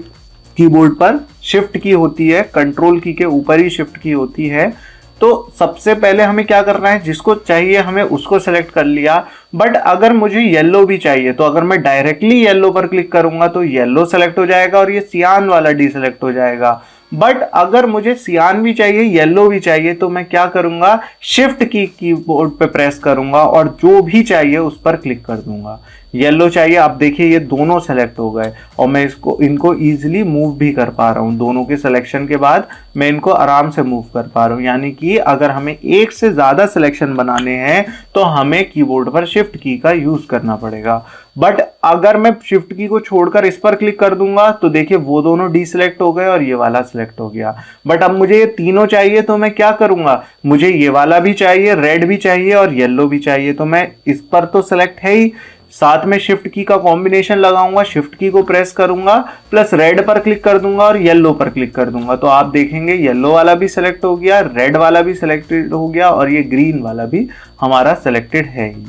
कीबोर्ड पर शिफ्ट की होती है, कंट्रोल की के ऊपर ही शिफ्ट की होती है। तो सबसे पहले हमें क्या करना है, जिसको चाहिए हमें उसको सेलेक्ट कर लिया। बट अगर मुझे येलो भी चाहिए तो अगर मैं डायरेक्टली येलो पर क्लिक करूंगा तो येलो सेलेक्ट हो जाएगा और ये सियान वाला डी सेलेक्ट हो जाएगा। बट अगर मुझे सियान भी चाहिए, येलो भी चाहिए, तो मैं क्या करूंगा, शिफ्ट की कीबोर्ड पे प्रेस करूंगा और जो भी चाहिए उस पर क्लिक कर दूंगा। येलो चाहिए, आप देखिए ये दोनों सेलेक्ट हो गए और मैं इनको इजीली मूव भी कर पा रहा हूँ। दोनों के सिलेक्शन के बाद मैं इनको आराम से मूव कर पा रहा हूँ। यानी कि अगर हमें एक से ज्यादा सिलेक्शन बनाने हैं तो हमें कीबोर्ड पर शिफ्ट की का यूज करना पड़ेगा। बट अगर मैं शिफ्ट की को छोड़कर इस पर क्लिक कर दूंगा तो देखिए वो दोनों डी सिलेक्ट हो गए और ये वाला सिलेक्ट हो गया। बट अब मुझे ये तीनों चाहिए तो मैं क्या करूंगा, मुझे ये वाला भी चाहिए, रेड भी चाहिए और येलो भी चाहिए। तो मैं इस पर तो सिलेक्ट है ही, साथ में शिफ्ट की का कॉम्बिनेशन लगाऊंगा, शिफ्ट की को प्रेस करूंगा, प्लस रेड पर क्लिक कर दूंगा और येलो पर क्लिक कर दूंगा। तो आप देखेंगे येलो वाला भी सिलेक्ट हो गया, रेड वाला भी सिलेक्टेड हो गया और ये ग्रीन वाला भी हमारा सिलेक्टेड है ही।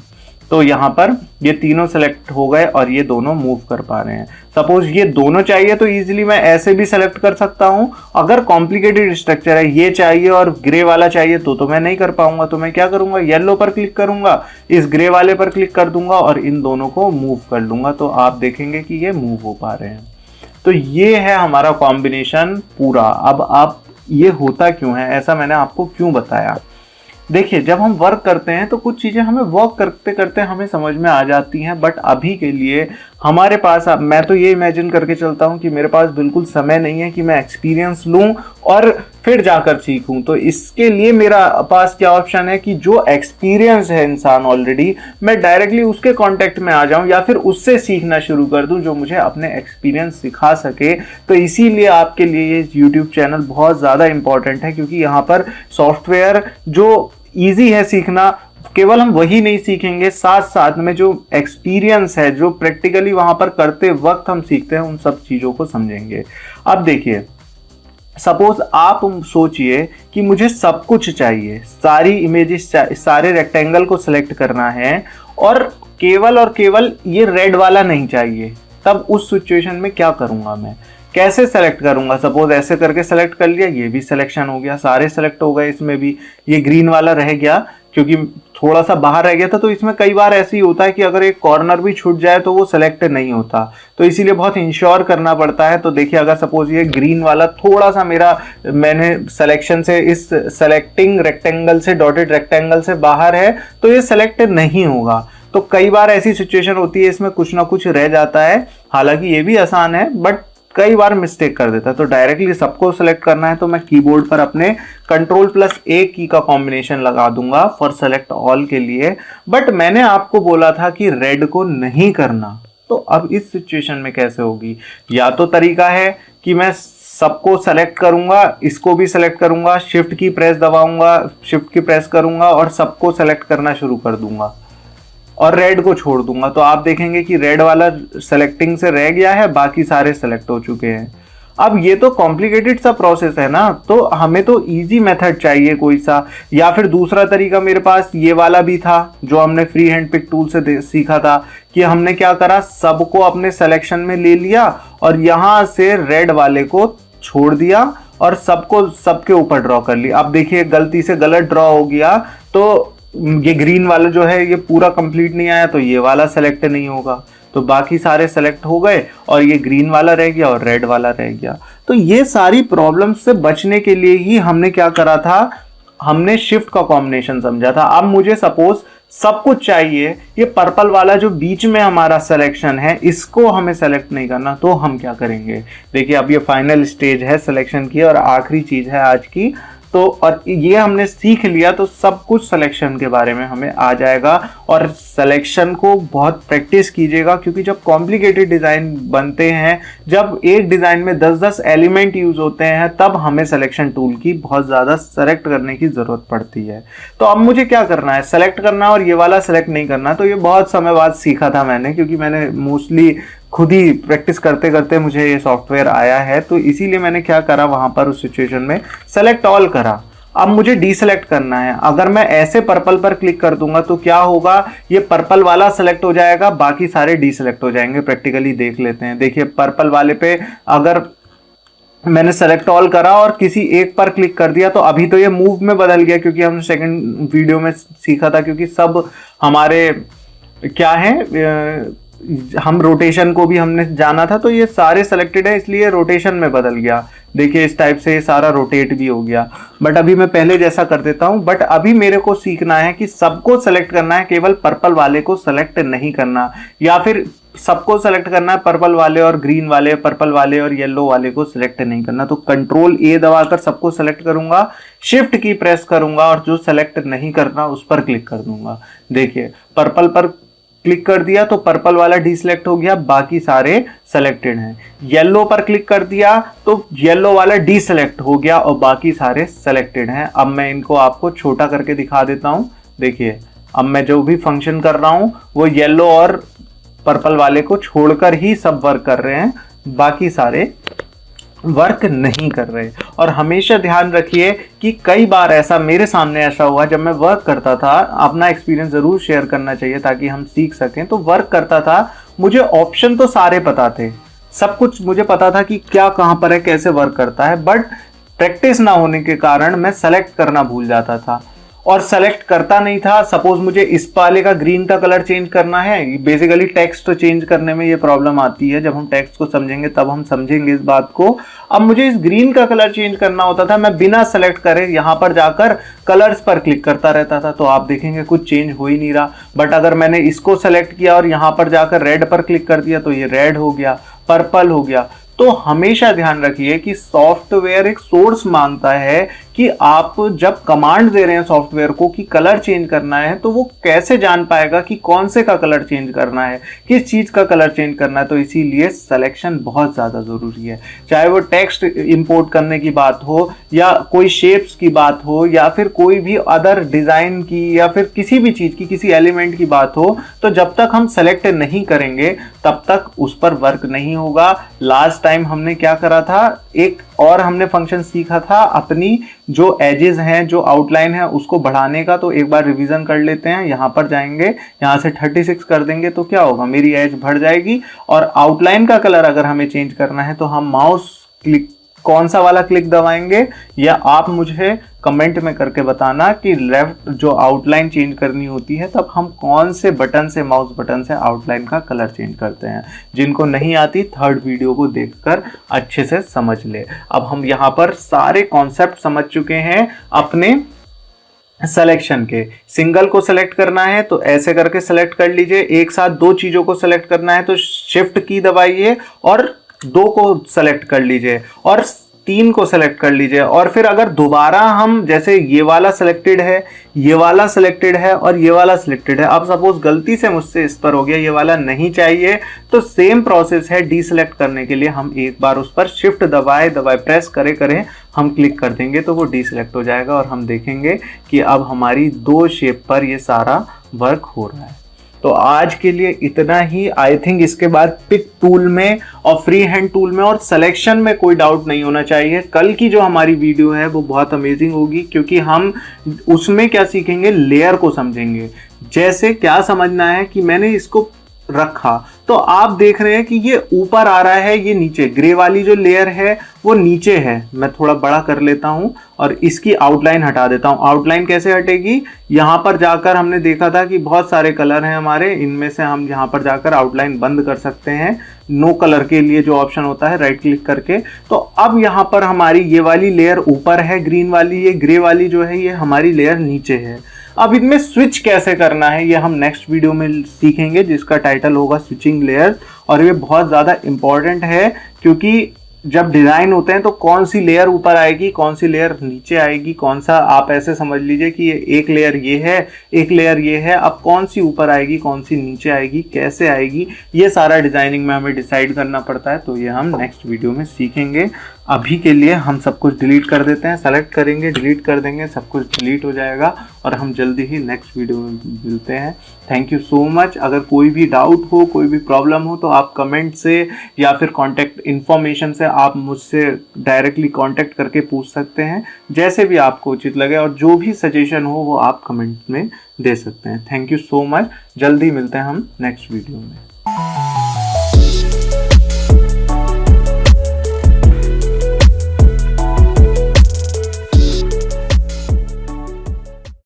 तो यहाँ पर ये तीनों सेलेक्ट हो गए और ये दोनों मूव कर पा रहे हैं। सपोज ये दोनों चाहिए तो इजीली मैं ऐसे भी सेलेक्ट कर सकता हूं। अगर कॉम्प्लिकेटेड स्ट्रक्चर है, ये चाहिए और ग्रे वाला चाहिए तो मैं नहीं कर पाऊंगा। तो मैं क्या करूंगा, येलो पर क्लिक करूंगा, इस ग्रे वाले पर क्लिक कर दूंगा और इन दोनों को मूव कर लूंगा। तो आप देखेंगे कि ये मूव हो पा रहे हैं। तो ये है हमारा कॉम्बिनेशन पूरा। अब आप ये होता क्यों है, ऐसा मैंने आपको क्यों बताया। देखिए जब हम वर्क करते हैं तो कुछ चीज़ें हमें वर्क करते करते हमें समझ में आ जाती हैं। बट अभी के लिए हमारे पास, अब मैं तो ये इमेजिन करके चलता हूँ कि मेरे पास बिल्कुल समय नहीं है कि मैं एक्सपीरियंस लूँ और फिर जाकर सीखूँ। तो इसके लिए मेरा पास क्या ऑप्शन है कि जो एक्सपीरियंस है इंसान ऑलरेडी, मैं डायरेक्टली उसके कांटेक्ट में आ जाऊँ या फिर उससे सीखना शुरू कर दूँ जो मुझे अपने एक्सपीरियंस सिखा सके। तो इसीलिए आपके लिए ये यूट्यूब चैनल बहुत ज़्यादा इंपॉर्टेंट है, क्योंकि यहाँ पर सॉफ्टवेयर जो ईजी है सीखना, केवल हम वही नहीं सीखेंगे, साथ साथ में जो एक्सपीरियंस है, जो प्रैक्टिकली वहां पर करते वक्त हम सीखते हैं, उन सब चीजों को समझेंगे। अब देखिए सपोज आप सोचिए कि मुझे सब कुछ चाहिए, सारी इमेजेस, सारे रेक्टेंगल को सिलेक्ट करना है और केवल ये रेड वाला नहीं चाहिए। तब उस सिचुएशन में क्या करूंगा, मैं कैसे सेलेक्ट करूंगा। सपोज ऐसे करके सेलेक्ट कर लिया, ये भी सिलेक्शन हो गया, सारे सेलेक्ट हो गए, इसमें भी ये ग्रीन वाला रह गया क्योंकि थोड़ा सा बाहर रह गया था। तो इसमें कई बार ऐसे ही होता है कि अगर एक कॉर्नर भी छूट जाए तो वो सेलेक्ट नहीं होता, तो इसीलिए बहुत इंश्योर करना पड़ता है। तो देखिए अगर सपोज ये ग्रीन वाला थोड़ा सा मैंने सिलेक्शन से, इस सेलेक्टिंग रेक्टेंगल से, डॉटेड रेक्टेंगल से बाहर है, तो ये सेलेक्ट नहीं होगा। तो कई बार ऐसी सिचुएशन होती है, इसमें कुछ ना कुछ रह जाता है। हालांकि ये भी आसान है बट कई बार मिस्टेक कर देता है। तो डायरेक्टली सबको सेलेक्ट करना है तो मैं कीबोर्ड पर अपने कंट्रोल+A की का कॉम्बिनेशन लगा दूंगा फॉर सेलेक्ट ऑल के लिए। बट मैंने आपको बोला था कि रेड को नहीं करना, तो अब इस सिचुएशन में कैसे होगी। या तो तरीका है कि मैं सबको सेलेक्ट करूंगा, इसको भी सेलेक्ट करूंगा, शिफ्ट की प्रेस दबाऊंगा, शिफ्ट की प्रेस करूंगा और सबको सेलेक्ट करना शुरू कर दूंगा और रेड को छोड़ दूंगा। तो आप देखेंगे कि रेड वाला सेलेक्टिंग से रह गया है, बाकी सारे सेलेक्ट हो चुके हैं। अब ये तो कॉम्प्लिकेटेड सा प्रोसेस है ना, तो हमें तो इजी मेथड चाहिए कोई सा, या फिर दूसरा तरीका मेरे पास ये वाला भी था जो हमने फ्री हैंड पिक टूल से सीखा था, कि हमने क्या करा, सबको अपने सिलेक्शन में ले लिया और यहां से रेड वाले को छोड़ दिया और सबको सबके ऊपर ड्रॉ कर लिया। अब देखिए गलती से गलत ड्रॉ हो गया, तो ये ग्रीन वाला जो है ये पूरा कंप्लीट नहीं आया, तो ये वाला सेलेक्ट नहीं होगा, तो बाकी सारे सेलेक्ट हो गए और ये ग्रीन वाला रह गया और रेड वाला रह गया। तो ये सारी प्रॉब्लम्स से बचने के लिए ही हमने क्या करा था, हमने शिफ्ट का कॉम्बिनेशन समझा था। अब मुझे सपोज सब कुछ चाहिए, ये पर्पल वाला जो बीच में हमारा सिलेक्शन है इसको हमें सेलेक्ट नहीं करना, तो हम क्या करेंगे। देखिए अब ये फाइनल स्टेज है सिलेक्शन की और आखिरी चीज है आज की। तो और ये हमने सीख लिया तो सब कुछ सिलेक्शन के बारे में हमें आ जाएगा। और सिलेक्शन को बहुत प्रैक्टिस कीजिएगा, क्योंकि जब कॉम्प्लिकेटेड डिज़ाइन बनते हैं, जब एक डिज़ाइन में 10-10 एलिमेंट यूज़ होते हैं, तब हमें सिलेक्शन टूल की बहुत ज़्यादा सेलेक्ट करने की ज़रूरत पड़ती है। तो अब मुझे क्या करना है, सेलेक्ट करना और ये वाला सेलेक्ट नहीं करना। तो ये बहुत समय बाद सीखा था मैंने, क्योंकि मैंने मोस्टली खुद ही प्रैक्टिस करते करते मुझे ये सॉफ्टवेयर आया है। तो इसीलिए मैंने क्या करा, वहां पर उस सिचुएशन में सेलेक्ट ऑल करा। अब मुझे डीसेलेक्ट करना है। अगर मैं ऐसे पर्पल पर क्लिक कर दूंगा तो क्या होगा, ये पर्पल वाला सेलेक्ट हो जाएगा, बाकी सारे डीसेलेक्ट हो जाएंगे। प्रैक्टिकली देख लेते हैं। देखिए पर्पल वाले पे अगर मैंने सेलेक्ट ऑल करा और किसी एक पर क्लिक कर दिया तो अभी तो ये मूव में बदल गया, क्योंकि हमने सेकंड वीडियो में सीखा था, क्योंकि सब हमारे क्या है, हम रोटेशन को भी हमने जाना था, तो ये सारे सेलेक्टेड है इसलिए रोटेशन में बदल गया। देखिए इस टाइप से ये सारा रोटेट भी हो गया। बट अभी मैं पहले जैसा कर देता हूं। बट अभी मेरे को सीखना है कि सबको सेलेक्ट करना है, केवल पर्पल वाले को सेलेक्ट नहीं करना, या फिर सबको सेलेक्ट करना है, पर्पल वाले और ग्रीन वाले, पर्पल वाले और येलो वाले को सिलेक्ट नहीं करना। तो कंट्रोल ए दबाकर सबको सेलेक्ट करूंगा, शिफ्ट की प्रेस करूंगा और जो सेलेक्ट नहीं करना उस पर क्लिक कर दूंगा। देखिए पर्पल पर क्लिक कर दिया तो पर्पल वाला डीसेलेक्ट हो गया, बाकी सारे सेलेक्टेड हैं। येलो पर क्लिक कर दिया तो येलो वाला डीसेलेक्ट हो गया और बाकी सारे सेलेक्टेड हैं। अब मैं इनको आपको छोटा करके दिखा देता हूं। देखिए अब मैं जो भी फंक्शन कर रहा हूं वो येलो और पर्पल वाले को छोड़कर ही सब वर्क कर रहे हैं, बाकी सारे वर्क नहीं कर रहे। और हमेशा ध्यान रखिए कि कई बार ऐसा मेरे सामने ऐसा हुआ, जब मैं वर्क करता था, अपना एक्सपीरियंस जरूर शेयर करना चाहिए ताकि हम सीख सकें। तो वर्क करता था, मुझे ऑप्शन तो सारे पता थे, सब कुछ मुझे पता था कि क्या कहां पर है, कैसे वर्क करता है, बट प्रैक्टिस ना होने के कारण मैं सेलेक्ट करना भूल जाता था और सेलेक्ट करता नहीं था। सपोज मुझे इस वाले का ग्रीन का कलर चेंज करना है, बेसिकली टेक्स्ट चेंज करने में ये प्रॉब्लम आती है। जब हम टेक्स्ट को समझेंगे तब हम समझेंगे इस बात को। अब मुझे इस ग्रीन का कलर चेंज करना होता था, मैं बिना सेलेक्ट करे यहाँ पर जाकर कलर्स पर क्लिक करता रहता था, तो आप देखेंगे कुछ चेंज हो ही नहीं रहा। बट अगर मैंने इसको सेलेक्ट किया और यहाँ पर जाकर रेड पर क्लिक कर दिया तो ये रेड हो गया, पर्पल हो गया। तो हमेशा ध्यान रखिए कि सॉफ्टवेयर एक सोर्स मांगता है कि आप जब कमांड दे रहे हैं सॉफ्टवेयर को कि कलर चेंज करना है, तो वो कैसे जान पाएगा कि कौन से का कलर चेंज करना है, किस चीज का कलर चेंज करना है। तो इसीलिए सिलेक्शन बहुत ज्यादा जरूरी है। चाहे वो टेक्स्ट इंपोर्ट करने की बात हो, या कोई शेप्स की बात हो, या फिर कोई भी अदर डिजाइन की, या फिर किसी भी चीज की, किसी एलिमेंट की बात हो, तो जब तक हम सेलेक्ट नहीं करेंगे तब तक उस पर वर्क नहीं होगा। लास्ट टाइम हमने क्या करा था, एक और हमने फंक्शन सीखा था अपनी जो एजेस हैं, जो आउटलाइन है, उसको बढ़ाने का। तो एक बार रिवीजन कर लेते हैं। यहाँ पर जाएंगे, यहाँ से 36 कर देंगे तो क्या होगा, मेरी एज बढ़ जाएगी। और आउटलाइन का कलर अगर हमें चेंज करना है तो हम माउस क्लिक, कौन सा वाला क्लिक दबाएंगे, या आप मुझे कमेंट में करके बताना कि लेफ्ट जो आउटलाइन चेंज करनी होती है तब हम कौन से बटन से, माउस बटन से आउटलाइन का कलर चेंज करते हैं। जिनको नहीं आती थर्ड वीडियो को देखकर अच्छे से समझ ले। अब हम यहाँ पर सारे कॉन्सेप्ट समझ चुके हैं अपने सिलेक्शन के। सिंगल को सेलेक्ट करना है तो ऐसे करके सेलेक्ट कर लीजिए, एक साथ दो चीजों को सेलेक्ट करना है तो शिफ्ट की दबाइए और दो को सेलेक्ट कर लीजिए। और 3 को सेलेक्ट कर लीजिए और फिर अगर दोबारा हम जैसे ये वाला सिलेक्टेड है, ये वाला सिलेक्टेड है और ये वाला सिलेक्टेड है, अब सपोज गलती से मुझसे इस पर हो गया, ये वाला नहीं चाहिए, तो सेम प्रोसेस है डीसेलेक्ट करने के लिए। हम एक बार उस पर शिफ्ट दबाए प्रेस करे हम क्लिक कर देंगे तो वो डीसेलेक्ट हो जाएगा और हम देखेंगे कि अब हमारी 2 शेप पर ये सारा वर्क हो रहा है। तो आज के लिए इतना ही। आई थिंक इसके बाद पिक टूल में और फ्री हैंड टूल में और सिलेक्शन में कोई डाउट नहीं होना चाहिए। कल की जो हमारी वीडियो है वो बहुत अमेजिंग होगी, क्योंकि हम उसमें क्या सीखेंगे, लेयर को समझेंगे। जैसे क्या समझना है कि मैंने इसको रखा तो आप देख रहे हैं कि ये ऊपर आ रहा है, ये नीचे, ग्रे वाली जो लेयर है वो नीचे है। मैं थोड़ा बड़ा कर लेता हूं और इसकी आउटलाइन हटा देता हूं। आउटलाइन कैसे हटेगी, यहां पर जाकर हमने देखा था कि बहुत सारे कलर हैं हमारे, इनमें से हम यहां पर जाकर आउटलाइन बंद कर सकते हैं। नो कलर के लिए जो ऑप्शन होता है राइट क्लिक करके। तो अब यहां पर हमारी ये वाली लेयर ऊपर है ग्रीन वाली, ये ग्रे वाली जो है ये हमारी लेयर नीचे है। अब इनमें स्विच कैसे करना है ये हम नेक्स्ट वीडियो में सीखेंगे, जिसका टाइटल होगा स्विचिंग लेयर्स। और ये बहुत ज़्यादा इंपॉर्टेंट है, क्योंकि जब डिज़ाइन होते हैं तो कौन सी लेयर ऊपर आएगी, कौन सी लेयर नीचे आएगी, कौन सा, आप ऐसे समझ लीजिए कि ये एक लेयर ये है, एक लेयर ये है, अब कौन सी ऊपर आएगी, कौन सी नीचे आएगी, कैसे आएगी, ये सारा डिज़ाइनिंग में हमें डिसाइड करना पड़ता है। तो ये हम नेक्स्ट वीडियो में सीखेंगे। अभी के लिए हम सब कुछ डिलीट कर देते हैं, सेलेक्ट करेंगे, डिलीट कर देंगे, सब कुछ डिलीट हो जाएगा और हम जल्दी ही नेक्स्ट वीडियो में मिलते हैं। Thank you so much. अगर कोई भी डाउट हो, कोई भी प्रॉब्लम हो तो आप कमेंट से या फिर कॉन्टैक्ट इन्फॉर्मेशन से आप मुझसे डायरेक्टली कॉन्टैक्ट करके पूछ सकते हैं, जैसे भी आपको उचित लगे, और जो भी सजेशन हो वो आप कमेंट में दे सकते हैं। Thank you so much. जल्दी मिलते हैं हम नेक्स्ट वीडियो में।